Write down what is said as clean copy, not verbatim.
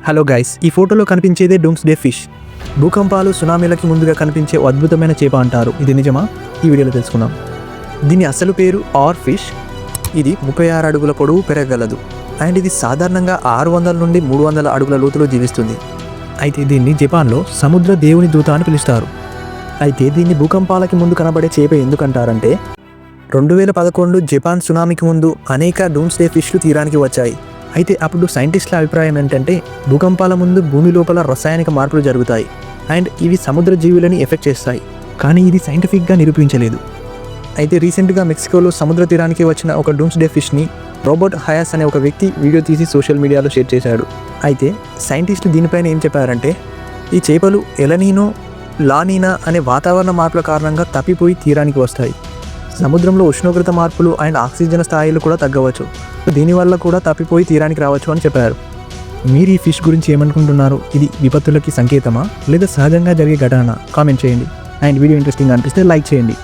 Hello guys, ఈ ఫోటోలో కనిపించేదే doomsday fish. భూకంపాలు, సునామీలకి ముందుగా కనిపించే అద్భుతమైన చేప అంటారు. ఇది నిజమా? ఈ వీడియోలో తెలుసుకుందాం. దీని అసలు పేరు ఆర్ ఫిష్. ఇది 36 అడుగుల పొడవు పెరగగలదు. అండ్ ఇది సాధారణంగా 600 నుండి 300 అడుగుల లోతులో జీవిస్తుంది. అయితే దీన్ని జపాన్లో సముద్ర దేవుని దూత అని పిలుస్తారు. అయితే దీన్ని భూకంపాలకి ముందు కనబడే చేప ఎందుకంటారంటే 2011 జపాన్ సునామీకి ముందు అనేక డూమ్స్డే ఫిష్లు తీరానికి వచ్చాయి. అయితే అప్పుడు సైంటిస్టుల అభిప్రాయం ఏంటంటే భూకంపాల ముందు భూమి లోపల రసాయనిక మార్పులు జరుగుతాయి అండ్ ఇవి సముద్ర జీవులని ఎఫెక్ట్ చేస్తాయి. కానీ ఇది సైంటిఫిక్గా నిరూపించలేదు. అయితే రీసెంట్గా మెక్సికోలో సముద్ర తీరానికి వచ్చిన ఒక డూమ్స్డే ఫిష్ని రోబర్ట్ హయాస్ అనే ఒక వ్యక్తి వీడియో తీసి సోషల్ మీడియాలో షేర్ చేశాడు. అయితే సైంటిస్టులు దీనిపైన ఏం చెప్పారంటే ఈ చేపలు ఎలనీనో, లానీనా అనే వాతావరణ మార్పుల కారణంగా తప్పిపోయి తీరానికి వస్తాయి. సముద్రంలో ఉష్ణోగ్రత మార్పులు అండ్ ఆక్సిజన్ స్థాయిలు కూడా తగ్గవచ్చు. దీనివల్ల కూడా తప్పిపోయి తీరానికి రావచ్చు అని చెప్పారు. మీరు ఈ ఫిష్ గురించి ఏమనుకుంటున్నారు? ఇది విపత్తులకి సంకేతమా లేదా సహజంగా జరిగే ఘటన? కామెంట్ చేయండి. అండ్ వీడియో ఇంట్రెస్టింగ్ అనిపిస్తే లైక్ చేయండి.